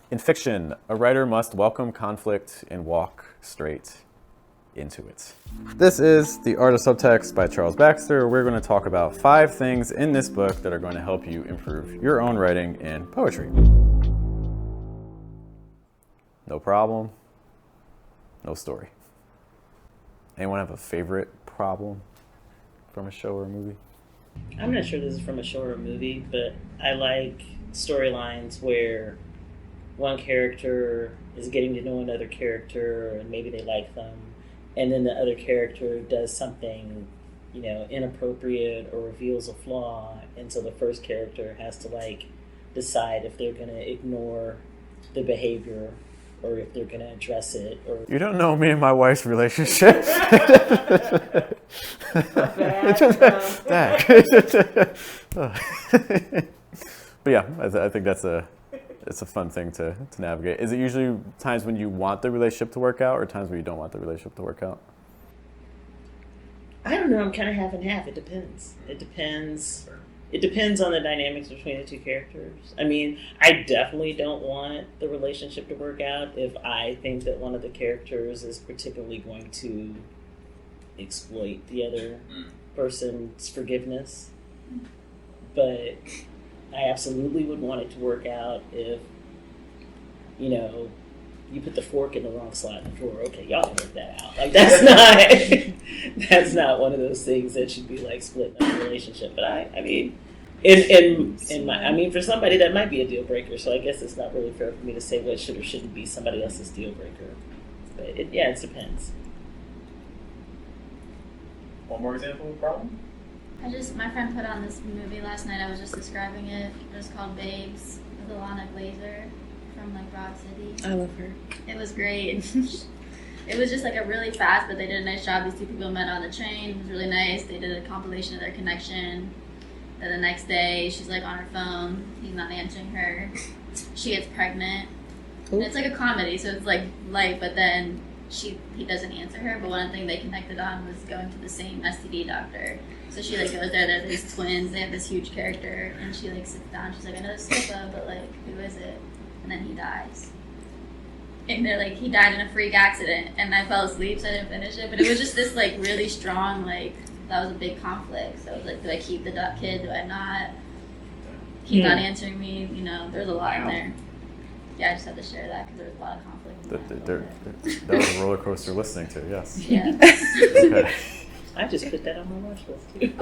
In fiction, a writer must welcome conflict and walk straight into it. This is The Art of Subtext by Charles Baxter. We're going to talk about 5 things in this book that are going to help you improve your own writing and poetry. No problem, no story. Anyone have a favorite problem from a show or a movie? I'm not sure this is from a show or a movie, but I like storylines where one character is getting to know another character and maybe they like them, and then the other character does something, inappropriate or reveals a flaw, and so the first character has to decide if they're going to ignore the behavior or if they're going to address it. Or you don't know me and my wife's relationship. But yeah, I think it's a fun thing to navigate. Is it usually times when you want the relationship to work out or times when you don't want the relationship to work out? I don't know. I'm kind of half and half. It depends. It depends on the dynamics between the two characters. I mean, I definitely don't want the relationship to work out if I think that one of the characters is particularly going to exploit the other person's forgiveness. But I absolutely would want it to work out if, you put the fork in the wrong slot in the drawer. Okay, y'all can work that out. That's not one of those things that should be splitting up a relationship. But I mean, for somebody that might be a deal breaker. So I guess it's not really fair for me to say what should or shouldn't be somebody else's deal breaker. But it depends. One more example of a problem? My friend put on this movie last night. I was just describing it. It was called Babes with Alana Glazer from Broad City. I love her. It was great. It was just a really fast, but they did a nice job. These two people met on the train. It was really nice. They did a compilation of their connection. Then the next day, she's on her phone. He's not answering her. She gets pregnant. And it's a comedy, so it's light, but then he doesn't answer her. But one thing they connected on was going to the same STD doctor. So she goes there. There's these twins. They have this huge character, and she sits down. She's I know it's Skippa, but who is it? And then he dies. And they're he died in a freak accident, and I fell asleep, so I didn't finish it. But it was just this really strong that was a big conflict. So it was do I keep the kid? Do I not? He's not answering me. There's a lot in there. Yeah, I just had to share that because there was a lot of conflict. That was a roller coaster listening to. Yes. Yeah. Okay. I just put that on my watch list too. It's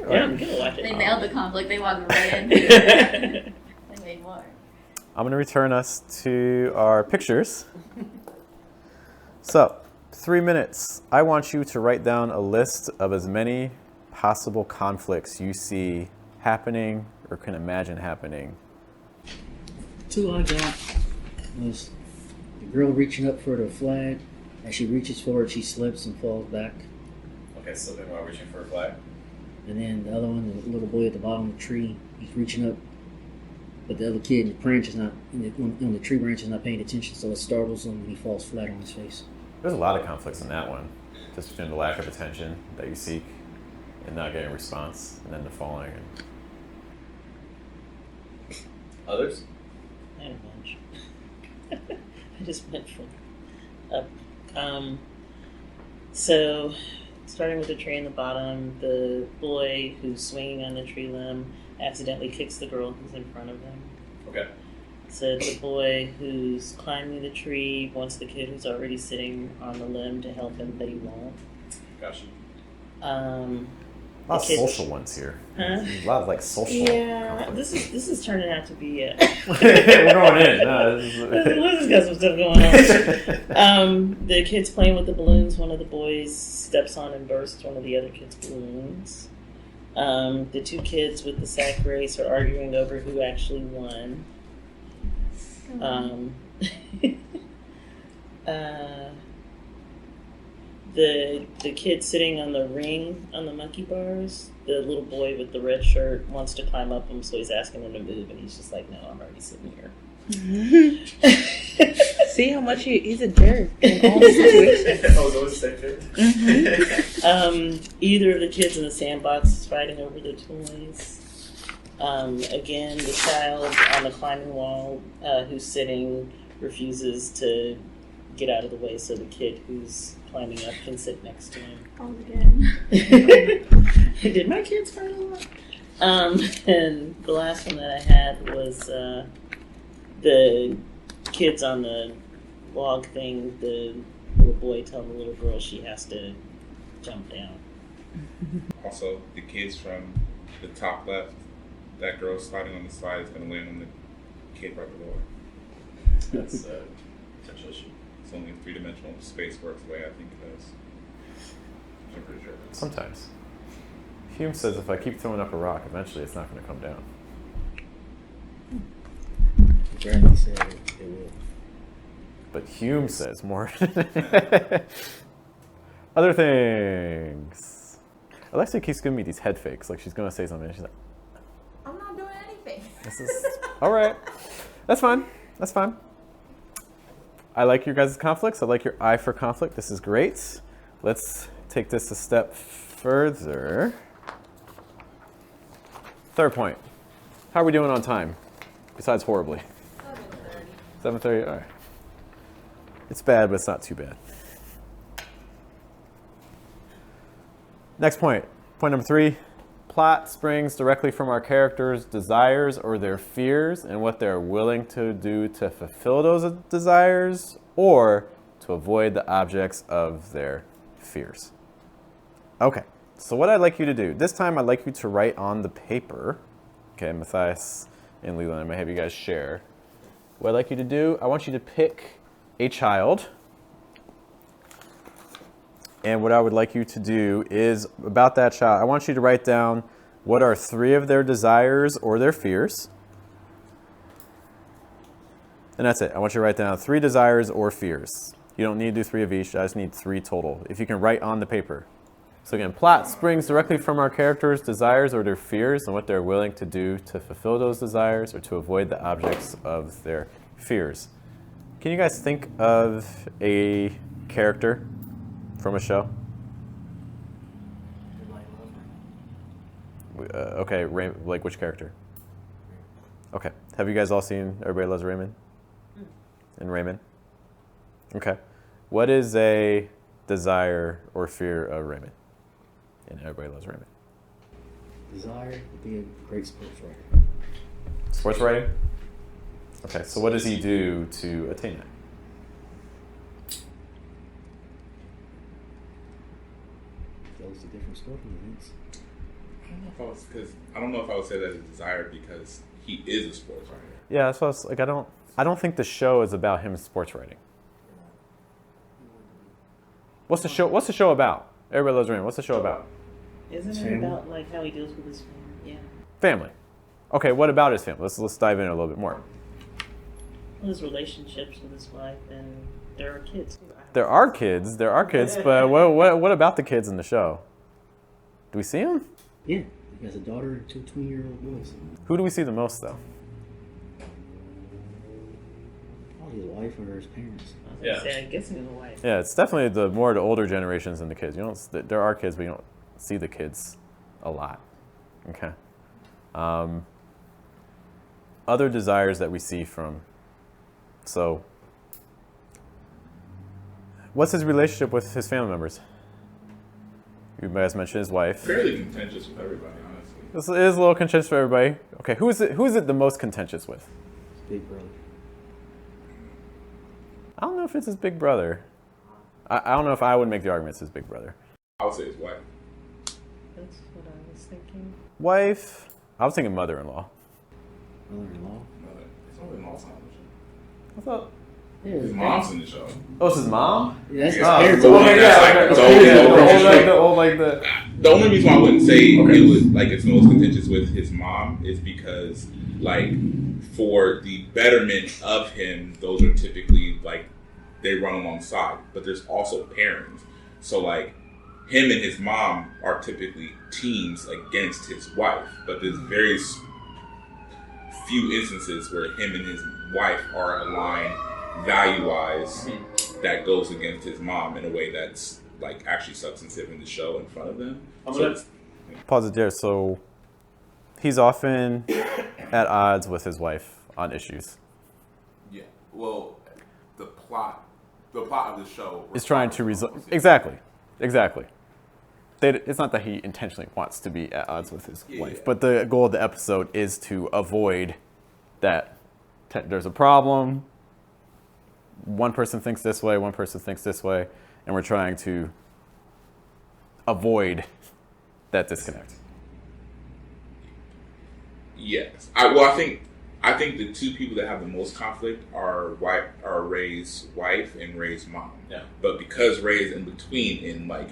Yeah, I'm gonna watch it. They nailed the conflict. They walked right in. They made more. I'm going to return us to our pictures. So, 3 minutes. I want you to write down a list of as many possible conflicts you see happening or can imagine happening. 2 I got was the girl reaching up for the flag. As she reaches for it, she slips and falls back. Okay, slipping while reaching for a flag. And then the other one, the little boy at the bottom of the tree, he's reaching up, but the other kid in the branch is not, on the tree branch is not paying attention, so it startles him and he falls flat on his face. There's a lot of conflicts in that one. Just between the lack of attention that you seek and not getting a response, and then the falling. Others? I had a bunch. I just went from up. So, starting with the tree in the bottom, the boy who's swinging on the tree limb accidentally kicks the girl who's in front of him. Okay. So the boy who's climbing the tree wants the kid who's already sitting on the limb to help him, but he won't. Gotcha. A lot of social ones here. Huh? A lot of social. Yeah, this is turning out to be a. We're going in. No, this has got some stuff going on. The kid's playing with the balloons. One of the boys steps on and bursts one of the other kid's balloons. The 2 kids with the sack race are arguing over who actually won. The kid sitting on the ring on the monkey bars, the little boy with the red shirt wants to climb up him, so he's asking him to move, and he's just like, no, I'm already sitting here. See how much he's a jerk in all situations. Oh, those same things? Either of the kids in the sandbox is fighting over the toys. Again, the child on the climbing wall who's sitting refuses to get out of the way so the kid who's climbing up can sit next to him. Oh, again. Did my kids fight a lot? And the last one that I had was the kids on the log thing. The little boy telling the little girl she has to jump down. Also, the kids from the top left, that girl sliding on the slide is going to land on the kid right below her. That's a potential issue. It's only a three-dimensional space works the way I think it does. I'm pretty sure. Sometimes. Hume says if I keep throwing up a rock, eventually it's not going to come down. Gravity said it will. But Hume says more. Other things. Alexia keeps giving me these head fakes, like she's going to say something, and she's like, I'm not doing anything. this is all right. That's fine. That's fine. I like your guys' conflicts. I like your eye for conflict. This is great. Let's take this a step further. Third point. How are we doing on time? Besides horribly. 7:30. All right. It's bad, but it's not too bad. Next point. Point number 3. Plot springs directly from our characters' desires or their fears and what they're willing to do to fulfill those desires or to avoid the objects of their fears. Okay, so what I'd like you to do, this time I'd like you to write on the paper, okay, Matthias and Leland, I'm gonna have you guys share. What I'd like you to do, I want you to pick a child. And what I would like you to do is, about that child, I want you to write down what are 3 of their desires or their fears. And that's it. I want you to write down 3 desires or fears. You don't need to do 3 of each. I just need 3 total. If you can write on the paper. So again, plot springs directly from our characters' desires or their fears and what they're willing to do to fulfill those desires or to avoid the objects of their fears. Can you guys think of a character from a show? Okay, like which character? Okay. Have you guys all seen Everybody Loves Raymond? And Raymond? Okay. What is a desire or fear of Raymond? And Everybody Loves Raymond. Desire to be a great sports writer. Sports writing? Okay, so what does he do to attain that? Goes to different sporting events. I don't know if I would say that as a desire because he is a sports writer. Yeah, that's what I was like. I don't think the show is about him sports writing. What's the show about? Everybody Loves Raymond. What's the show about? Isn't it about like how he deals with his family? Yeah. Family. Okay, what about his family? Let's dive in a little bit more. His relationships with his wife, and there are kids. There are kids, but what about the kids in the show? Do we see them? Yeah, he has a daughter and 2 20-year-old boys. Who do we see the most, though? Probably his wife or his parents. Yeah. I'm guessing his wife. Yeah, it's definitely the older generations than the kids. There are kids, but you don't see the kids a lot. Okay. Other desires that we see from. So, what's his relationship with his family members? You guys mentioned his wife. Fairly contentious with everybody, honestly. This is a little contentious for everybody. Okay, who is it the most contentious with? His big brother. I don't know if it's his big brother. I don't know if I would make the argument it's his big brother. I would say his wife. That's what I was thinking. Wife. I was thinking mother-in-law. Mother-in-law. His mother-in-law's on I thought. Yeah, the show. His mom's in the show. Oh, it's his mom? Yeah, that's his Yeah. parents. Oh, Okay, that's yeah. like- it's Okay, always yeah, no The only reason why I wouldn't say it was like it's most contentious with his mom is because like for the betterment of him, those are typically like they run alongside. But there's also pairings. So like him and his mom are typically teams against his wife. But there's very few instances where him and his wife are aligned value-wise that goes against his mom in a way that's like actually substantive in the show in front of them. Pause it there. So he's often at odds with his wife on issues. Yeah. Well, the plot of the show Is trying to resolve. Exactly. It's not that he intentionally wants to be at odds with his wife, but the goal of the episode is to avoid that. There's a problem. One person thinks this way, one person thinks this way, and we're trying to avoid that disconnect. Yes. I think the two people that have the most conflict are Ray's wife and Ray's mom. Yeah. But because Ray's in between, and like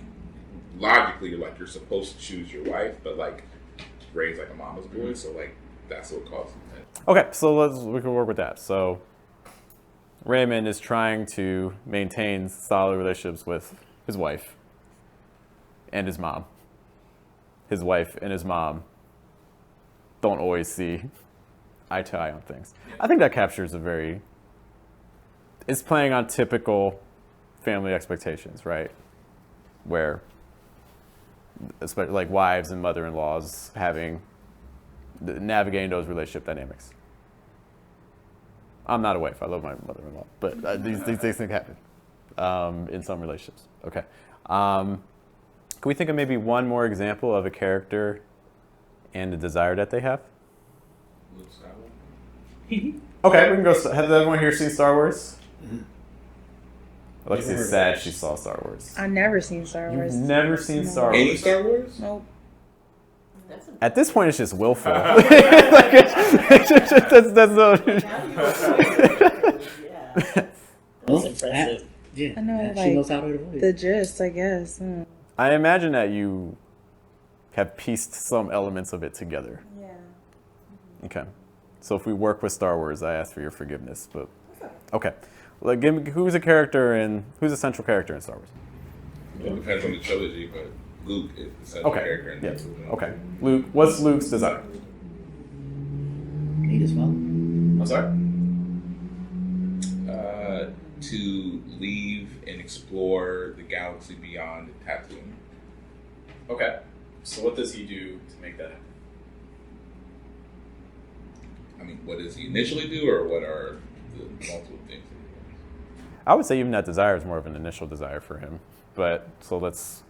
logically, like you're supposed to choose your wife, but like Ray's like a mama's boy, so like that's what causes it. Okay, so we can work with that. So Raymond is trying to maintain solid relationships with his wife and his mom. His wife and his mom don't always see eye to eye on things. I think that captures it's playing on typical family expectations, right? Where, especially like wives and mother-in-laws navigating those relationship dynamics. I'm not a wife. I love my mother-in-law, but these things happen in some relationships. Okay. Can we think of maybe one more example of a character and the desire that they have? Luke Skywalker. Okay, we can go. Has everyone here seen Star Wars? Alexia's sad she saw Star Wars. I've never seen Star Wars. You've never seen Star Wars? Any Star Wars? Nope. At this point, it's just willful. That's That's impressive. Yeah, I know, she like, knows how to avoid The it. gist, I guess. I imagine that you have pieced some elements of it together. Yeah. Okay. So if we work with Star Wars, I ask for your forgiveness. But okay, like, give me, who's a central character in Star Wars? Well, it depends on the trilogy, but Luke is the central character in the Yeah. trilogy. Okay. Luke. What's Luke's desire? Hate his father. I'm sorry. To leave and explore the galaxy beyond Tatooine. Okay. So what does he do to make that happen? I mean, what does he initially do, or what are the multiple things? I would say even that desire is more of an initial desire for him. But so let's.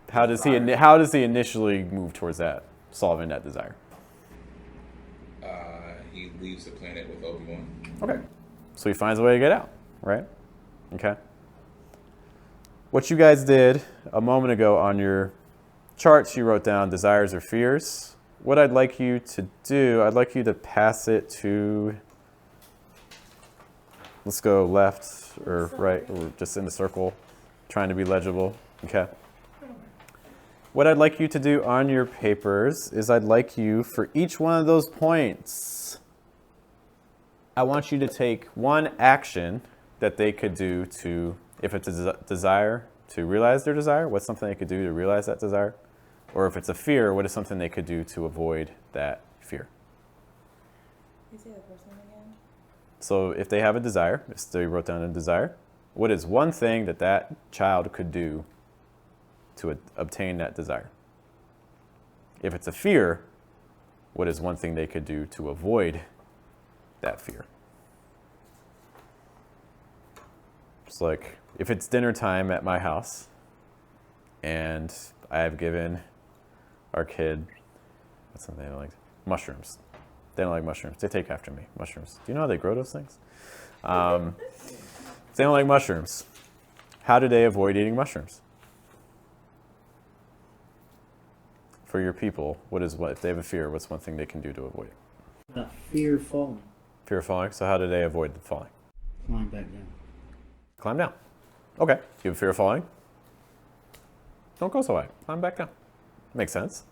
How does he initially move towards that, solving that desire? He leaves the planet with Obi-Wan. Okay. So he finds a way to get out, right? Okay. What you guys did a moment ago on your charts, you wrote down desires or fears. What I'd like you to do, I'd like you to pass it to, let's go left or right, or just in the circle, trying to be legible. Okay. What I'd like you to do on your papers is I'd like you, for each one of those points, I want you to take one action that they could do to, if it's a desire, to realize their desire, what's something they could do to realize that desire? Or if it's a fear, what is something they could do to avoid that fear? You say the first one again? So if they have a desire, if they wrote down a desire, what is one thing that that child could do to obtain that desire? If it's a fear, what is one thing they could do to avoid that fear? It's like, if it's dinner time at my house and I have given our kid, what's something they don't like? Mushrooms. They don't like mushrooms. They take after me. Mushrooms. Do you know how they grow those things? They don't like mushrooms. How do they avoid eating mushrooms? For your people, if they have a fear, what's one thing they can do to avoid it? Fear of falling. Fear of falling. So how do they avoid the falling? Climb back down. Climb down. Okay. You have a fear of falling? Don't go so high. Climb back down. Makes sense.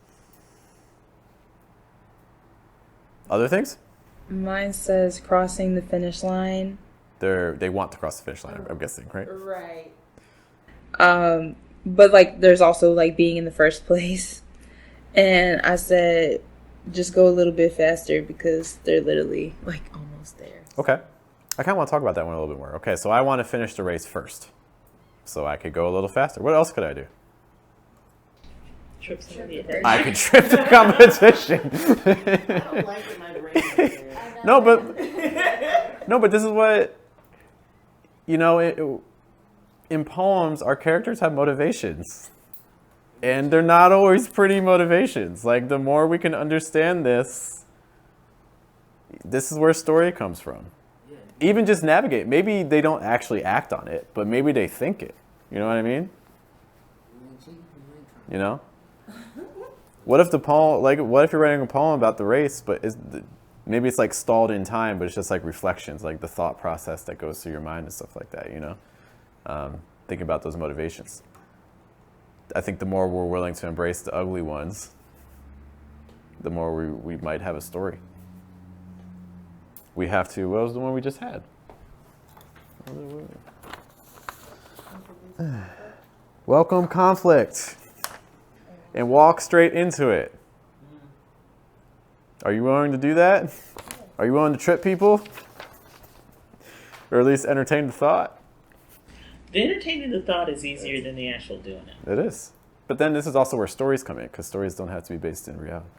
Other things? Mine says crossing the finish line. They want to cross the finish line, I'm guessing, right? Right. But like there's also like being in the first place. And I said just go a little bit faster because they're literally like almost there. Okay. I kind of want to talk about that one a little bit more. Okay, so I want to finish the race first. So I could go a little faster. What else could I do? Trip somebody ahead. I could trip the competition. I don't like it. My brain is there. No, but this is what, in poems, our characters have motivations. And they're not always pretty motivations. Like, the more we can understand this is where story comes from. Even just navigate. Maybe they don't actually act on it, but maybe they think it. You know what I mean? You know? What if the poem, what if you're writing a poem about the race, but maybe it's like stalled in time, but it's just like reflections, like the thought process that goes through your mind and stuff like that, Thinking about those motivations. I think the more we're willing to embrace the ugly ones, the more we might have a story. We have to, what was the one we just had? Welcome conflict and walk straight into it. Are you willing to do that? Are you willing to trip people? Or at least entertain the thought? The entertaining the thought is easier than the actual doing it. It is. But then this is also where stories come in, because stories don't have to be based in reality.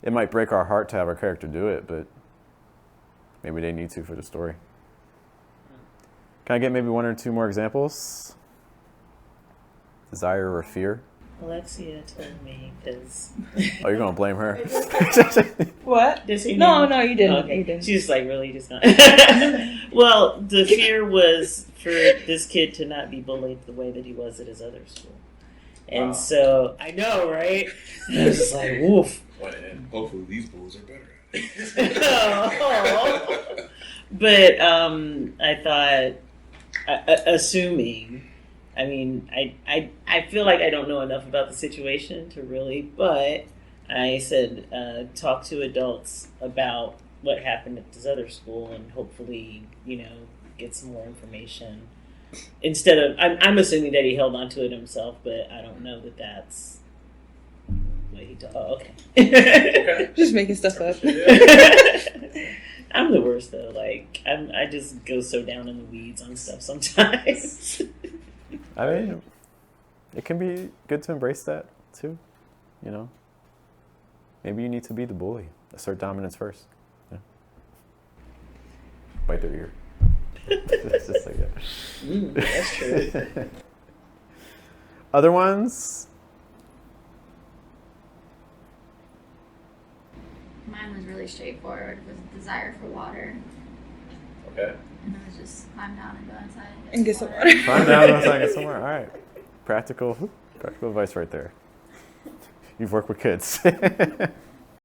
It might break our heart to have our character do it, but maybe they need to for the story. Can I get maybe one or two more examples? Desire or fear? Alexia told me because. Oh, you're going to blame her? What? Does he No, know? no, you didn't. Okay. You didn't. She's like, really? Just not. Well, the fear was for this kid to not be bullied the way that he was at his other school. And so, I know, right? I was just like, woof. And hopefully these bulls are better at it. But I thought, assuming, I mean, I feel like I don't know enough about the situation to really, but I said, talk to adults about what happened at this other school and hopefully, get some more information. Instead of, I'm assuming that he held on to it himself, but I don't know that that's what he did. Oh, okay. Just making stuff up. I'm the worst though. Like, I just go so down in the weeds on stuff sometimes. I mean, it can be good to embrace that too, Maybe you need to be the bully. Assert dominance first. Yeah. Bite their ear. It's just like that. That's true. Other ones? Mine was really straightforward. It was a desire for water. Okay. And it was just climb down and go inside And get some water. Climb down and get somewhere. All right. Practical advice right there. You've worked with kids.